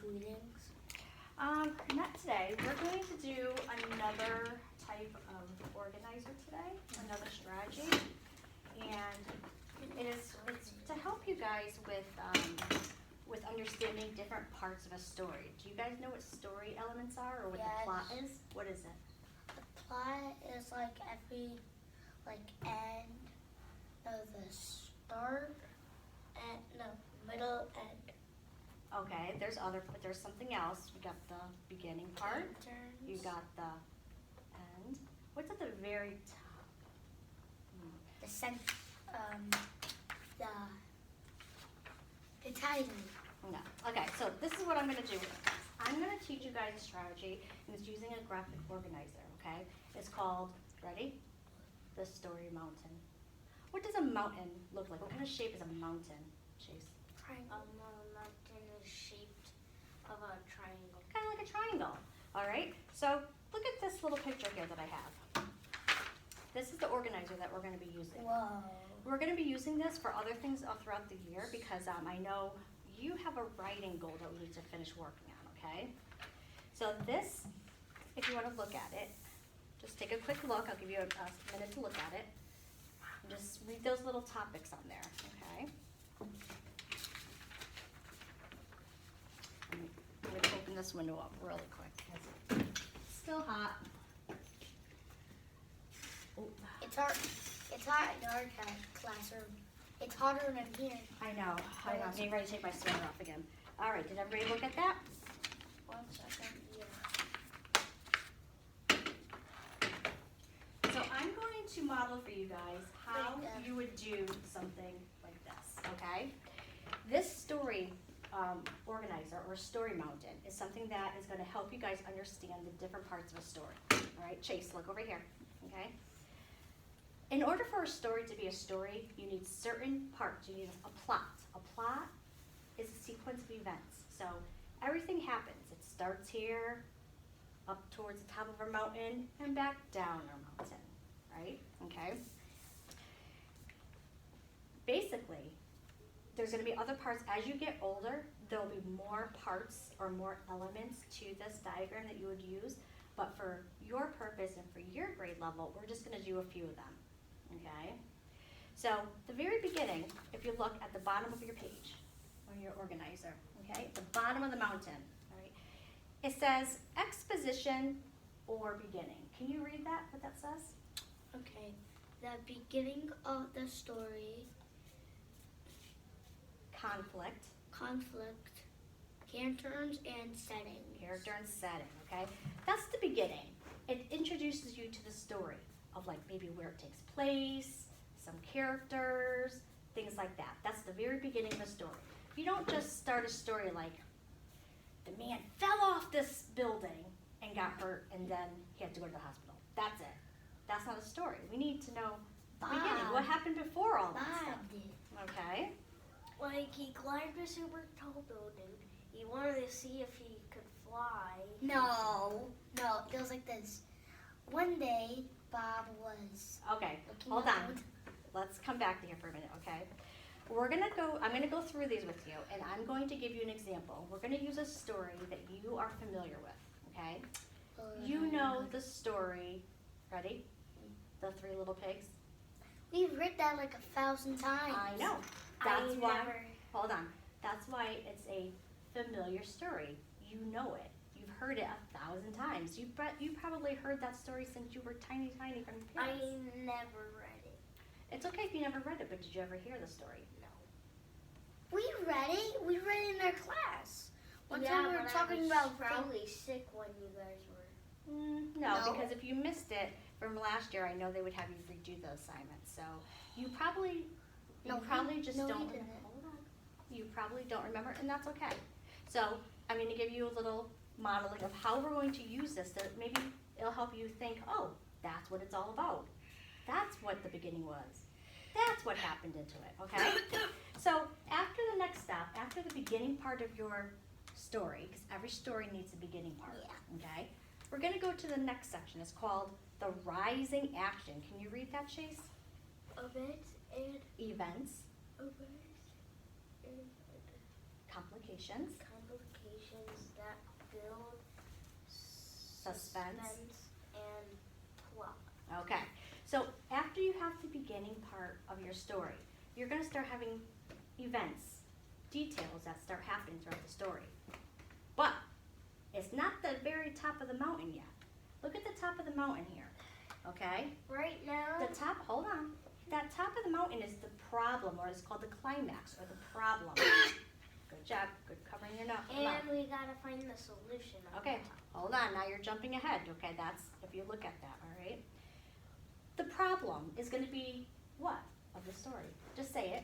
readings? Not today. We're going to do another type of organizer today, another strategy, and it's to help you guys with understanding different parts of a story. Do you guys know what story elements are, or what the plot is? What is it? The plot is like every end, the start, and middle, end. Okay, there's something else. We got the beginning part. You got the end. What's at the very top? The title. No. Okay, so this is what I'm going to do with this. I'm going to teach you guys a strategy, and it's using a graphic organizer, okay? It's called, ready? The Story Mountain. What does a mountain look like? What kind of shape is a mountain, Chase? Triangle. A mountain is shaped of a triangle. Kind of like a triangle, all right? So look at this little picture here that I have. This is the organizer that we're going to be using. Whoa. We're going to be using this for other things all throughout the year because I know you have a writing goal that we need to finish working on, okay? So this, if you want to look at it, just take a quick look. I'll give you a minute to look at it. And just read those little topics on there, okay? I'm going to open this window up really quick. It's still hot. Oh. It's hot in our classroom. It's hotter than here. I know. I'm getting ready to take my sweater off again. All right, did everybody look at that? 1 second. Yeah. So I'm going to model for you guys how you would do something like this, okay? This story organizer or story mountain is something that is going to help you guys understand the different parts of a story. All right, Chase, look over here, okay? In order for a story to be a story, you need certain parts. You need a plot. A plot is a sequence of events. So everything happens. It starts here, up towards the top of our mountain, and back down our mountain, right? Okay? Basically, there's going to be other parts. As you get older, there'll be more parts or more elements to this diagram that you would use. But for your purpose and for your grade level, we're just going to do a few of them. Okay, so the very beginning, if you look at the bottom of your page, or your organizer, okay, at the bottom of the mountain, all right, it says exposition or beginning. Can you read that, what that says? Okay, the beginning of the story, conflict, characters and setting. Character and setting, okay? That's the beginning. It introduces you to the story of like maybe where it takes place, some characters, things like that. That's the very beginning of the story. You don't just start a story like the man fell off this building and got hurt and then he had to go to the hospital. That's it. That's not a story. We need to know the beginning. What happened before all that stuff? Okay. Like, he climbed a super tall building. He wanted to see if he could fly. No, it was like this. One day, Bob was Okay, looking hold around. on. Let's come back to here for a minute, okay? I'm gonna go through these with you, and I'm going to give you an example. We're gonna use a story that you are familiar with, okay? You know the story, ready? The Three Little Pigs? We've read that like 1,000 times. I know. That's why, hold on. That's why it's a familiar story. You know it. You've heard it 1,000 times. You probably heard that story since you were tiny from your I parents. never read it. It's okay if you never read it, but did you ever hear the story? No. We read it. We read it in our class. One yeah, time we were but talking I was about probably sick when you guys were. No, No. because if you missed it from last year, I know they would have you redo the assignment. So you probably just no, don't we didn't. remember. Hold on. You probably don't remember, and that's okay. So I'm going to give you a little modeling of how we're going to use this. So maybe it'll help you think, oh, that's what it's all about. That's what the beginning was. That's what happened into it, okay? So after the next step, after the beginning part of your story, because every story needs a beginning part, okay? We're going to go to the next section. It's called the rising action. Can you read that, Chase? Events and Events, events and complications, complications suspense. and plot. Okay, so after you have the beginning part of your story, you're going to start having events, details that start happening throughout the story. But it's not the very top of the mountain yet. Look at the top of the mountain here, okay? Right now, The top, hold on. That top of the mountain is the problem, or it's called the climax, or the problem. Good job, good covering your mouth. and we gotta find the solution. on Okay, the top. hold on, now you're jumping ahead, okay, that's, if you look at that, all right? The problem is gonna be what of the story? Just say it.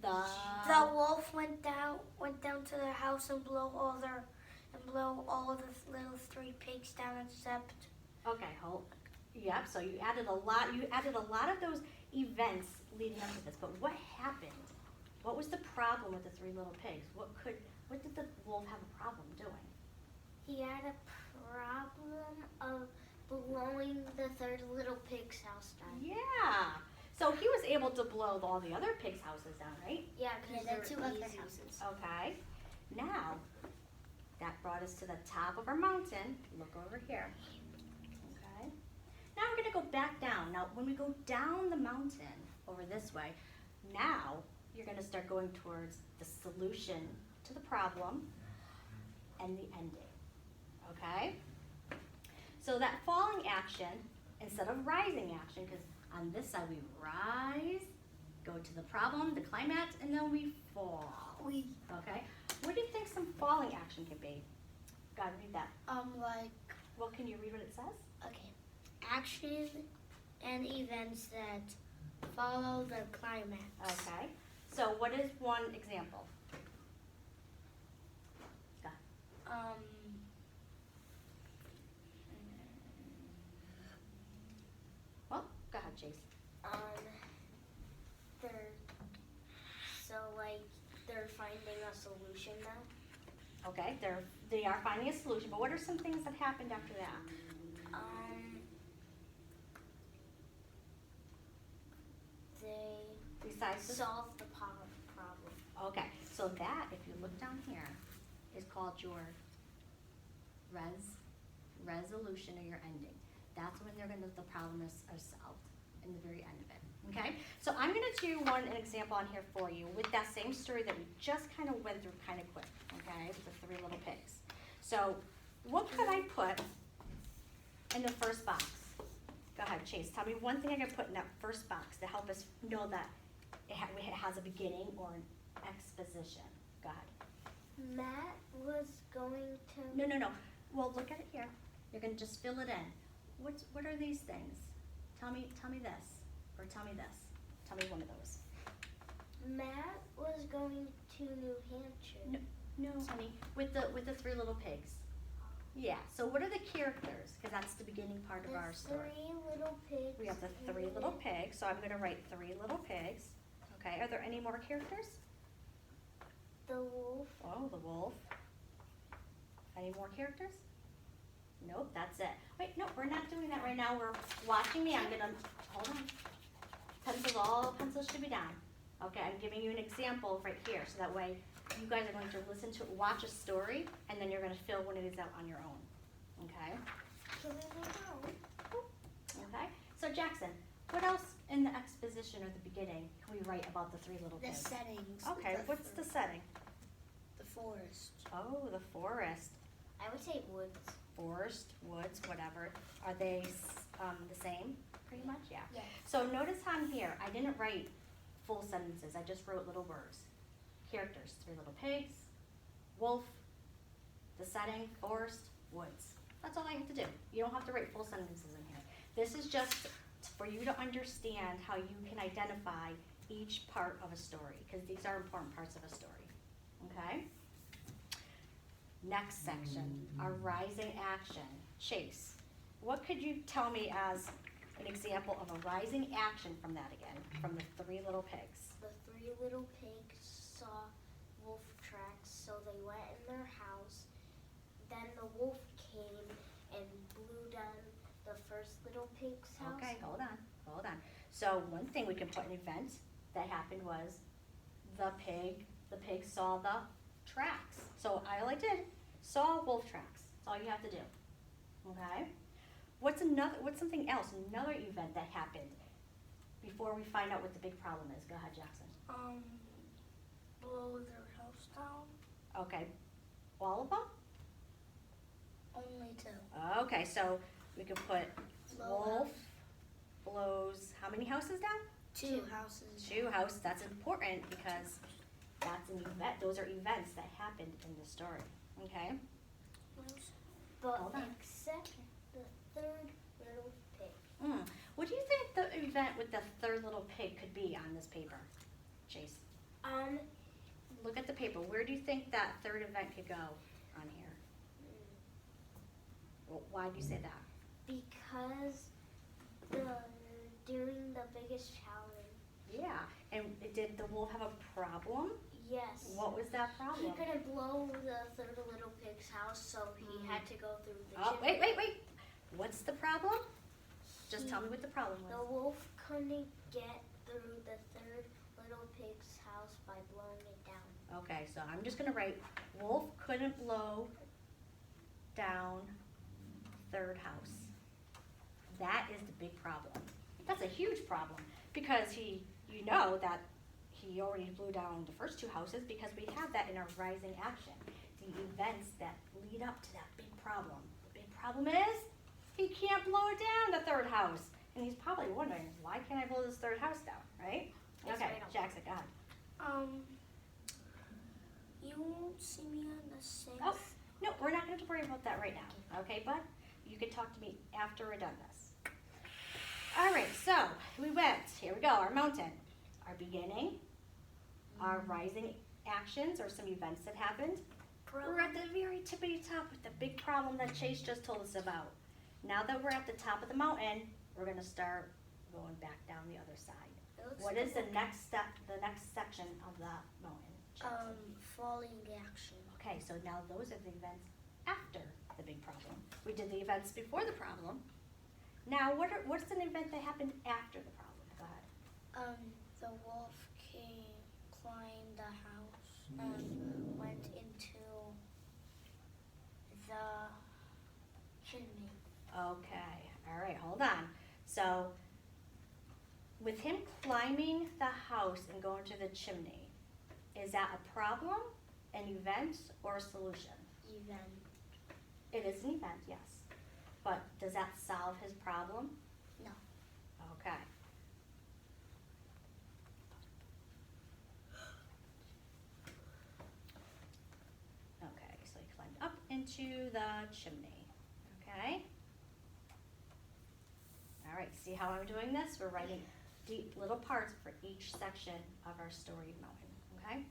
The wolf went down to their house and blow all the little three pigs down except Okay, hold, yep, so you added a lot of those events leading up to this, but what happened? What was the problem with the three little pigs? What did the wolf have a problem doing? He had a problem of blowing the third little pig's house down. Yeah, so he was able to blow all the other pigs' houses down, right? Yeah, Yeah, because the two other houses. Okay, now, that brought us to the top of our mountain. Look over here. Okay, now we're gonna go back down. Now, when we go down the mountain over this way, now you're gonna start going towards the solution to the problem and the ending, okay? So that falling action, instead of rising action, because on this side we rise, go to the problem, the climax, and then we fall. Okay? What do you think some falling action can be? Go ahead, read that. Like, Well, can you read what it says? okay, action and events that follow the climax. Okay. So what is one example? Go ahead. Well, go ahead, Chase. they're they're finding a solution now. Okay, they are finding a solution, but what are some things that happened after that? They Besides this? solved the problem. Okay, so that, if you look down here, is called your resolution or your ending. That's when the problem is solved in the very end of it. Okay, so I'm going to do an example on here for you with that same story that we just kind of went through kind of quick. Okay, with the three little pigs. So what could I put in the first box? Go ahead, Chase. Tell me one thing I could put in that first box to help us know that it has a beginning or an exposition. Go ahead. Matt was going to. No. Well, look at it here. You're gonna just fill it in. What are these things? Tell me this, or tell me this. Tell me one of those. Matt was going to New Hampshire. No, honey. With the three little pigs. Yeah. So what are the characters? Because that's the beginning part of our story. Three little pigs. We have the three little pigs. So I'm gonna write three little pigs. Okay. Are there any more characters? The wolf. Oh, the wolf. Any more characters? Nope, that's it. Wait, no, we're not doing that right now. We're watching me. I'm gonna, hold on. All pencils should be down. Okay, I'm giving you an example right here, so that way you guys are going to watch a story, and then you're gonna fill when it is out on your own. Okay? Okay, so Jackson, what else in the exposition or the beginning can we write about the three little The pigs? settings. Okay, what's the setting? The forest. Oh, the forest. I would say woods. Forest, woods, whatever. Are they the same? Pretty much, yeah. Yes. So notice on here, I didn't write full sentences. I just wrote little words. Characters, three little pigs, wolf, the setting, forest, woods. That's all I have to do. You don't have to write full sentences in here. This is just for you to understand how you can identify each part of a story, because these are important parts of a story. Okay? Next section, our rising action. Chase, what could you tell me as an example of a rising action from that again, from the three little pigs? The three little pigs saw wolf tracks, so they went in their house. Then the wolf came and blew down the first little pig's house. Okay, hold on. So one thing we can put an event that happened was the pig saw the tracks. So all I did, saw wolf tracks. That's all you have to do. Okay. What's something else, another event that happened before we find out what the big problem is? Go ahead, Jackson. Blow their house down. Okay. All of them? Only 2. Okay, so we could put Blow wolf blows how many houses down? 2 houses. 2 house. That's important because that's an event. Those are events that happened in the story. Okay. But Hold on. except the third little pig. What do you think the event with the third little pig could be on this paper, Chase? Look at the paper. Where do you think that third event could go on here? Well, why do you say that? Because during the biggest challenge. Yeah. And did the wolf have a problem? Yes. What was that He problem? couldn't blow the third little pig's house, so he had to go through the Oh, chimney. wait. What's the problem? Just tell me what the problem The was. wolf couldn't get through the third little pig's house by blowing it down. Okay, so I'm just gonna write, wolf couldn't blow down third house. That is the big problem. That's a huge problem because you know that he already blew down the first 2 houses because we have that in our rising action. The events that lead up to that big problem. The big problem is he can't blow down the third house. And he's probably wondering, why can't I blow this third house down, right? Yes, Okay, right on. Jackson, go ahead. You won't see me on the 6th. Oh, no, we're not going to worry about that right now, okay, bud? You can talk to me after we're done this. All right, so we went, here we go, our mountain, our beginning, our rising actions or some events that happened. We're at the very tippity top with the big problem that Chase just told us about. Now that we're at the top of the mountain, we're going to start going back down the other side. What is the next step, the next section of the mountain? Jackson? Falling action. Okay, so now those are the events after the big problem. We did the events before the problem. Now, what's an event that happened after the problem? Go ahead. The wolf climbed the house and went into the chimney. Okay, all right, hold on. So, with him climbing the house and going to the chimney, is that a problem, an event, or a solution? Event. It is an event, yes. But does that solve his problem? No. Okay. Okay, so he climbed up into the chimney. Okay. All right, see how I'm doing this? We're writing deep little parts for each section of our story mountain, okay?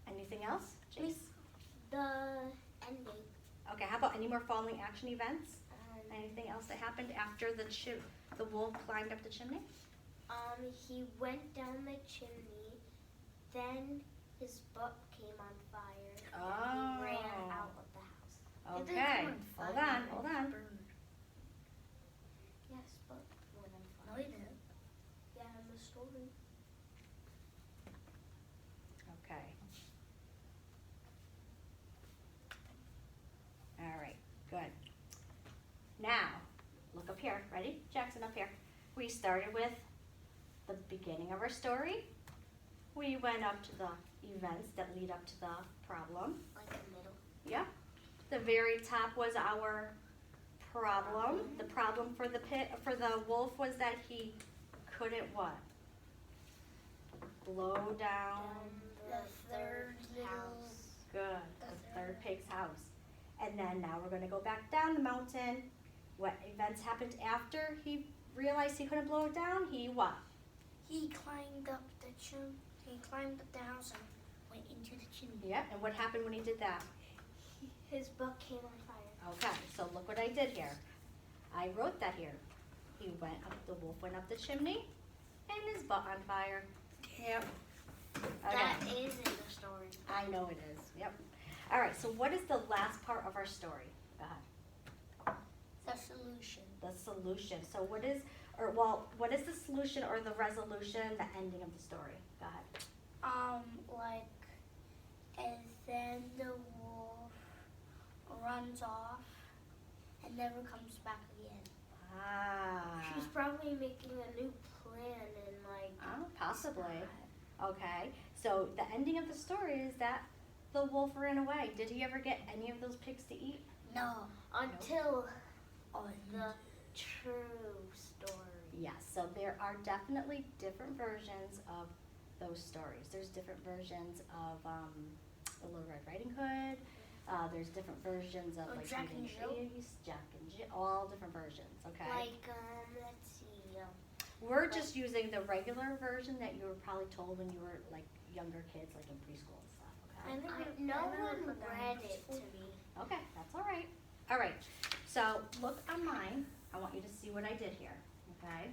Anything else, Jace? The ending. Okay, how about any more following action events? Um, Anything else that happened after the wolf climbed up the chimney? He went down the chimney, then his butt came on fire, and he ran out of the house. Okay, hold on. Yes, but more than No, fire. he didn't. Yeah, in the story. Okay. All right, good. Now, look up here. Ready? Jackson, up here. We started with the beginning of our story. We went up to the events that lead up to the problem. Like the middle. Yeah. The very top was our problem. The problem for the wolf was that he couldn't what? Blow down. The third little- house. Good. The The third pig's house. And then now we're going to go back down the mountain. What events happened after he realized he couldn't blow it down? He what? He climbed up the chimney. He climbed up the house and went into the chimney. Yeah. And what happened when he did that? His butt came on fire. Okay. So look what I did here. I wrote that here. The wolf went up the chimney and his butt on fire. Yep. Okay. That is in the story. I know it is. Yep. All right. So what is the last part of our story? Go ahead. The solution. The solution. So what is the solution or the resolution, the ending of the story? Go ahead. And then the wolf runs off and never comes back again. Ah. She's probably making a new plan and like. Oh, possibly. Okay. So the ending of the story is that the wolf ran away. Did he ever get any of those pigs to eat? No. Until Oh, the true story. Yes. So there are definitely different versions of those stories. There's different versions of the Little Red Riding Hood. There's different versions of like Jack Beauty and Jill? the Beast, Jack and Jill, all different versions. Okay. Like let's see. We're just using the regular version that you were probably told when you were like younger kids, like in preschool and stuff. Okay. No one read it to me. Okay, that's all right. All right. So look on mine. I want you to see what I did here. Okay.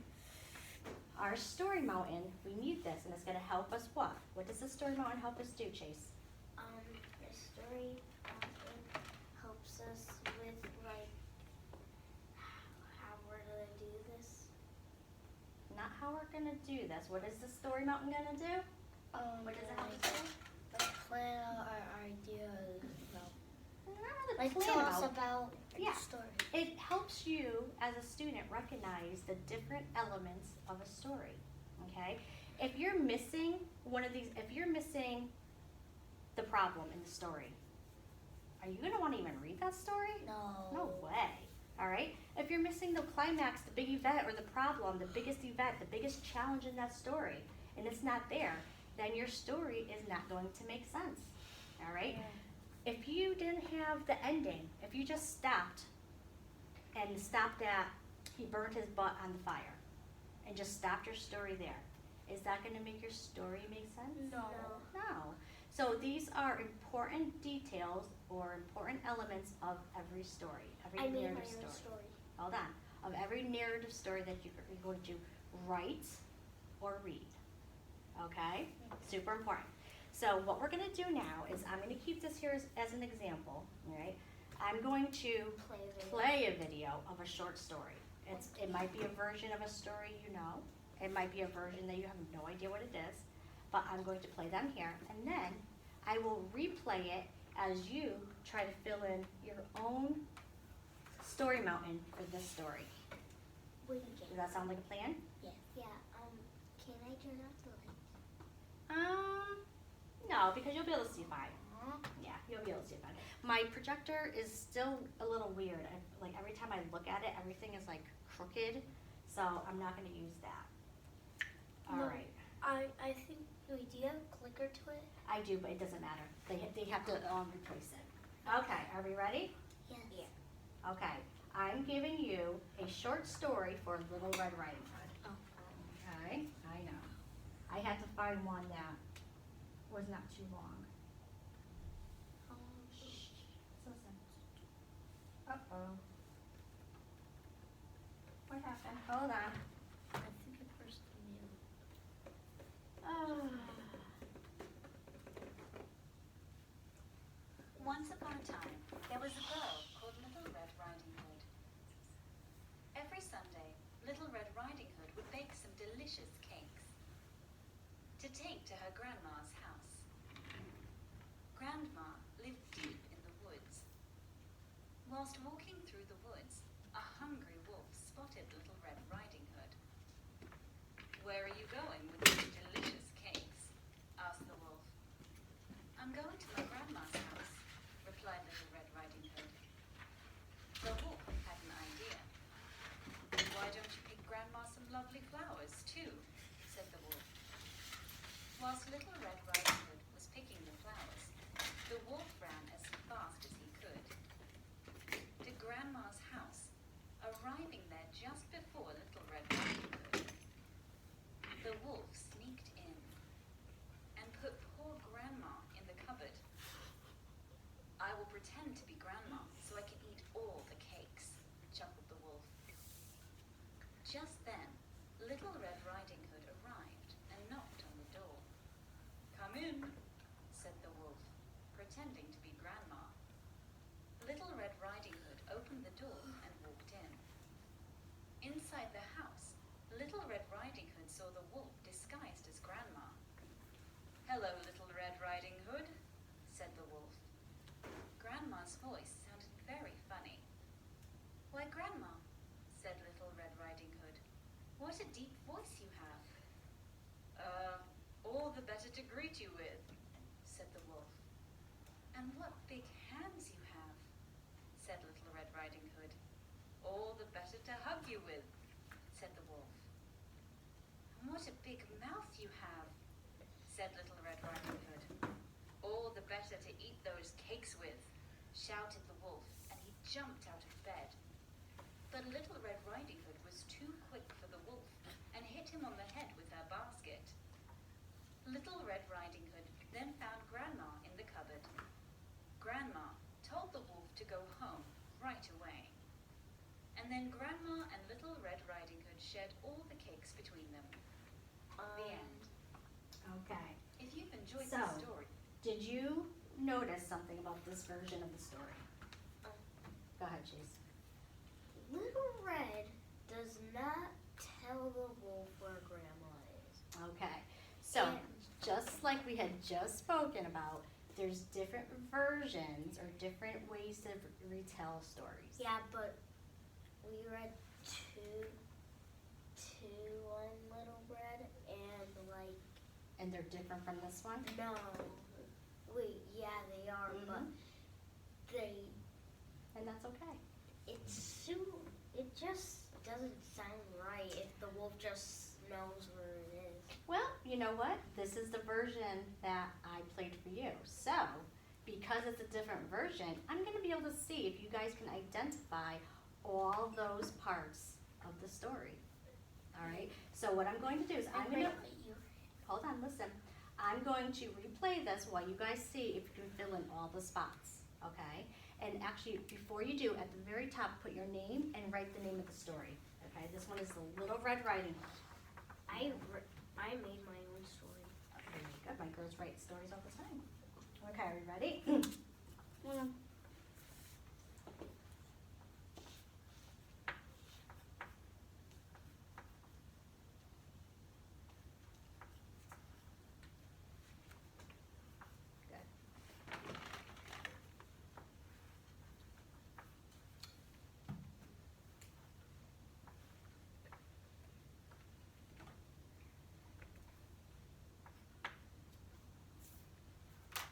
Our story mountain. We need this, and it's going to help us. What? What does the story mountain help us do, Chase? The story helps us with like how we're gonna do this. Not how we're going to do this. What is the story mountain going to do? What does it help us do? Like plan out our ideas. Not really Like plan tell us out. about Yeah. the story. It helps you as a student recognize the different elements of a story. Okay? If you're missing one of these, if you're missing the problem in the story, are you going to want to even read that story? No way. All right? If you're missing the climax, the big event or the problem, the biggest event, the biggest challenge in that story, and it's not there, then your story is not going to make sense. All right? If you didn't have the ending, if you just stopped and stopped at he burned his butt on the fire and just stopped your story there, is that going to make your story make sense? No. No. So these are important details or important elements of every story, every I made my narrative own story. story. Hold on. Of every narrative story that you're going to write or read. Okay? Super important. So what we're going to do now is I'm going to keep this here as an example. All right? I'm going to play a video of a short story. It might be a version of a story you know. It might be a version that you have no idea what it is. But I'm going to play them here. And then I will replay it as you try to fill in your own story mountain for this story. Does that sound like a plan? Yeah. Can I turn off the light? No, because you'll be able to see fine. Yeah, you'll be able to see fine. My projector is still a little weird. Like every time I look at it, everything is like crooked. So I'm not going to use that. All No. right. I think, wait, do you have a clicker to it? I do, but it doesn't matter. They have to replace it. Okay, are we ready? Yes. Yeah. Okay, I'm giving you a short story for Little Red Riding Hood. Okay, I know. I had to find one that was not too long. Shh, listen. Uh-oh. What happened? Hold on. I think it first knew. Oh. Once upon a time, there was a girl called Little Red Riding Hood. Every Sunday, Little Red Riding Hood would bake some delicious cakes to take to her grandma's house. Grandma lived deep in the woods. Whilst walking through the woods, a hungry wolf spotted Little Red Riding Hood. "Where are you going with these delicious cakes?" asked the wolf. "I'm going to my grandma's house," replied Little Red Riding Hood. The wolf had an idea. "Why don't you pick Grandma some lovely flowers too?" said the wolf. Whilst Little Red Riding Hood was picking the flowers, the wolf ran as fast as he could to Grandma's house, arriving there just before Little Red Riding Hood. The wolf sneaked in and put poor Grandma in the cupboard. "I will pretend to be Grandma so I can eat all the cakes," chuckled the wolf. Just then, Little Red Riding Hood arrived and knocked on the door. "Come in," said the wolf, pretending to be Grandma. Little Red Riding Hood opened the door and walked in. Inside the house, Little Red Riding Hood saw the wolf disguised as Grandma. "Hello, Little Red Riding Hood," said the wolf. Grandma's voice sounded very funny. what a deep voice you have. All the better to greet you with, said the wolf. And what big hands you have, said Little Red Riding Hood. All the better to hug you with, said the wolf. And what a big mouth you have, said Little Red Riding Hood. All the better to eat those cakes with, shouted the wolf, and he jumped out of bed. But Little Red Riding Hood was too quick for the wolf and hit him on the head with her basket. Little Red Riding Hood then found Grandma in the cupboard. Grandma told the wolf to go home right away. And then Grandma and Little Red Riding Hood shared all the cakes between them. The end. Okay. If you've enjoyed So- the story, Did you notice something about this version of the story? Go ahead, Chase. Little Red does not tell the wolf where Grandma is. Okay. So, And- just like we had just spoken about, there's different versions or different ways to retell stories. Yeah, but we read two on Little Red, and like And they're different from this one? no, wait, yeah, they are, but Mhm. they And that's okay. it just doesn't sound right if the wolf just knows where it is. Well, you know what? This is the version that I played for you. So, because it's a different version, I'm going to be able to see if you guys can identify all those parts of the story. All right? So, what I'm going to do is I'm going to hold on, listen. I'm going to replay this while you guys see if you can fill in all the spots, okay? And actually, before you do, at the very top, put your name and write the name of the story, okay? This one is The Little Red Riding Hood. I made my own story. Very good, my girls write stories all the time. Okay, are you ready?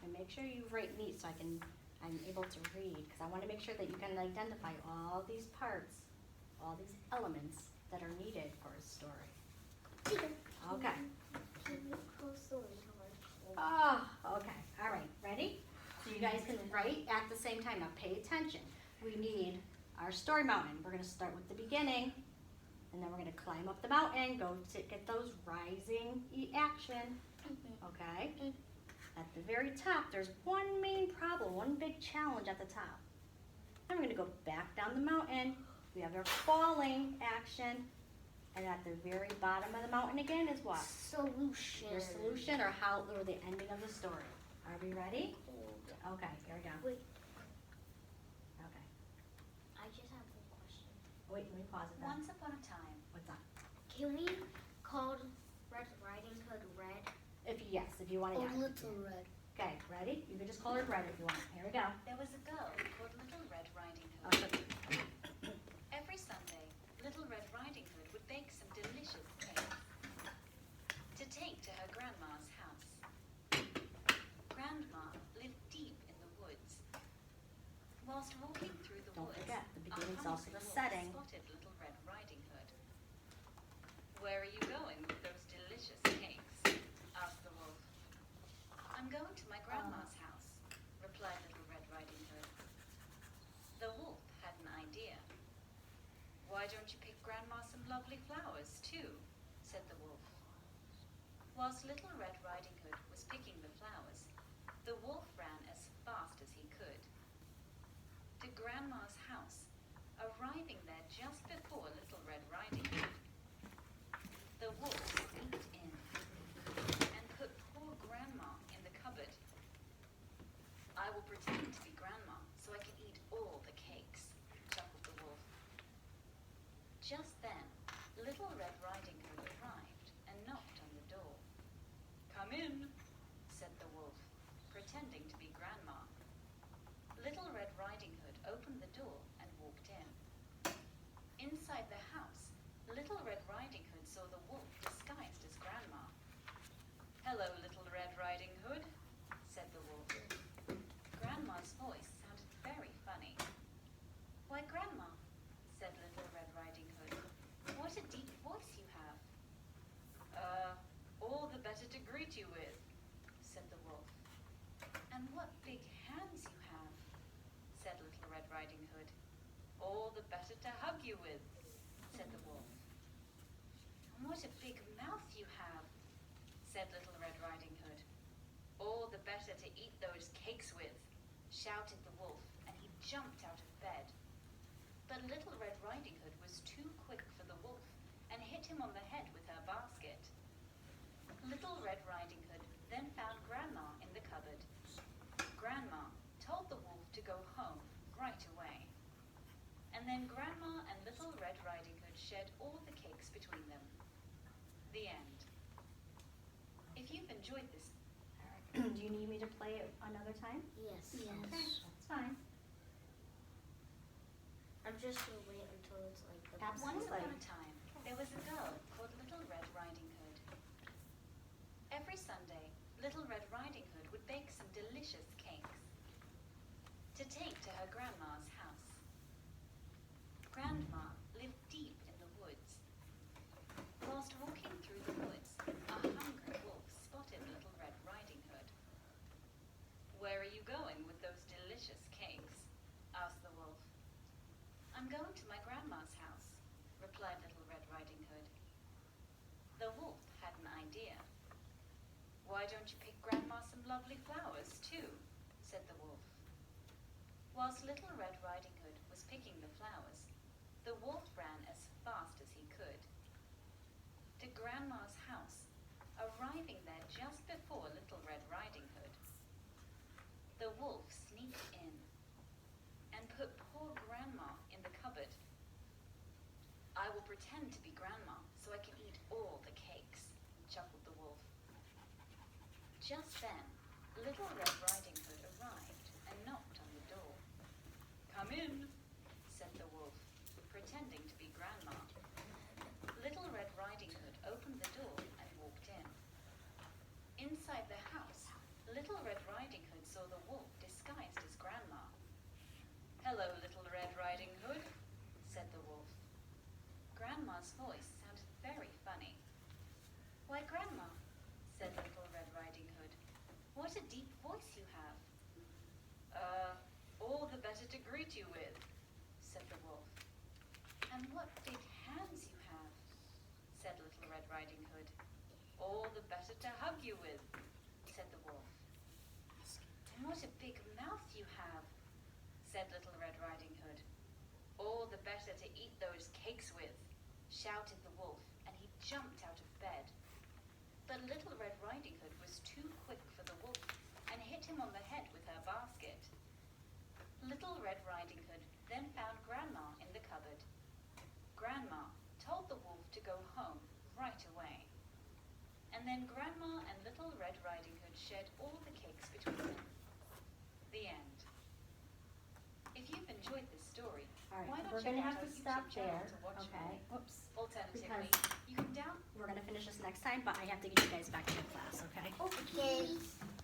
And make sure you write neat so I'm able to read, because I want to make sure that you can identify all these parts, all these elements that are needed for a story. Okay. Can you close the window? Oh, okay. All right. Ready? So you guys can write at the same time. Now pay attention. We need our story mountain. We're going to start with the beginning, and then we're going to climb up the mountain, go to get those rising action. Okay? At the very top, there's one main problem, one big challenge at the top. Then we're going to go back down the mountain. We have our falling action. And at the very bottom of the mountain again is what? Solution. Your solution or the ending of the story. Are we ready? Okay, here we go. Wait, Okay. I just have one question. Wait, let me pause it then. once upon a time, What's that? Can we call Red Riding Hood Red? If you want to Oh, add. Little Red. Okay, ready? You can just call her Red if you want. Here we go. there was a girl called Little Red Riding Hood. Okay. Every Sunday, Little Red Riding Hood would bake some delicious cakes to take to her grandma's house. Grandma lived deep in the woods. Whilst walking through the Don't woods, forget, the a beginning's also hungry the wolf setting. spotted Little Red Riding Hood. Where are you going with those delicious cakes? Asked the wolf. I'm going to my grandma's house, replied Little Red Riding Hood. The wolf had an idea. Why don't you pick Grandma some lovely flowers too? Said the wolf. Whilst Little Red Riding Hood was picking the flowers, the wolf ran as fast as he could to Grandma's house, arriving there just before Little Red Riding Hood. The wolf sneaked in and put poor Grandma in the cupboard. I will pretend to be Grandma so I can eat all the cakes, chuckled the wolf. Just then, Little Red Riding Hood arrived and knocked on the door. Come in, said the wolf, pretending to be Grandma. Little Red Riding Hood opened the door and walked in. Inside the house, Little Red Riding Hood saw the wolf disguised as Grandma. "Hello, Little Red Riding Hood," said the wolf. Grandma's voice sounded very funny. "Why, Grandma," said Little Red Riding Hood, "what a deep voice you have." All the better to greet you with," said the wolf. "And what big hands you have," said Little Red Riding Hood. "All the better to hug you with," said the wolf. "And what a big mouth you have," said Little Red Riding Hood. "All the better to eat those cakes with," shouted the wolf, and he jumped out of bed. But Little Red Riding Hood was too quick for the wolf and hit him on the head with her basket. Little Red Riding Hood then found Grandma in the cupboard. Grandma told the wolf to go home right away. And then Grandma and Little Red Riding Hood shared all the cakes between them. The end. If you've enjoyed this, Do you need me to play it another time? Yes. Okay, that's fine. I'm just gonna wait until it's like the Absolutely. once upon a time, there was a girl called Little Red Riding Hood. Every Sunday, Little Red Riding Hood would bake some delicious cakes to take to her grandma's house. Grandma lived deep in the woods. Whilst walking through the woods, a hungry wolf spotted Little Red Riding Hood. "Where are you going with those delicious cakes?" asked the wolf. "I'm going to my grandma's house," replied Little Red Riding Hood. The wolf had an idea. "Why don't you pick Grandma some lovely flowers too?" said the wolf. Whilst Little Red Riding Hood was picking the flowers, the wolf ran as fast as he could to Grandma's house, arriving there just before Little Red Riding Hood. The wolf sneaked in and put poor Grandma in the cupboard. "I will pretend to be Grandma so I can eat all the cakes," chuckled the wolf. Just then, Little Red Riding Hood arrived and knocked on the door. "Come in," said the wolf, pretending to be Grandma. Little Red Riding Hood opened the door and walked in. Inside the house, Little Red Riding Hood saw the wolf disguised as Grandma. "Hello, Little Red Riding Hood," said the wolf. Grandma's voice sounded very funny. "Why, Grandma," said Little Red Riding Hood, "what a deep voice you have." All the better to greet you with," said the wolf. "And what big hands you have," said Little Red Riding Hood. "All the better to hug you with," said the wolf. "And what a big mouth you have," said Little Red Riding Hood. "All the better to eat those cakes with," shouted the wolf, and he jumped out of bed. But Little Red Riding Hood was too quick for the wolf and hit him on the head with her basket. Little Red Riding Hood then found Grandma in the cupboard. Grandma told the wolf to go home right away. And then Grandma and Little Red Riding Hood shared all the cakes between them. The end. If you've enjoyed this story, All right, why not we're check gonna out have our to YouTube stop channel there. to watch Okay. more. Whoops. Alternatively, Because- you can down We're gonna finish this next time, but I have to get you guys back to your class, okay? Okay.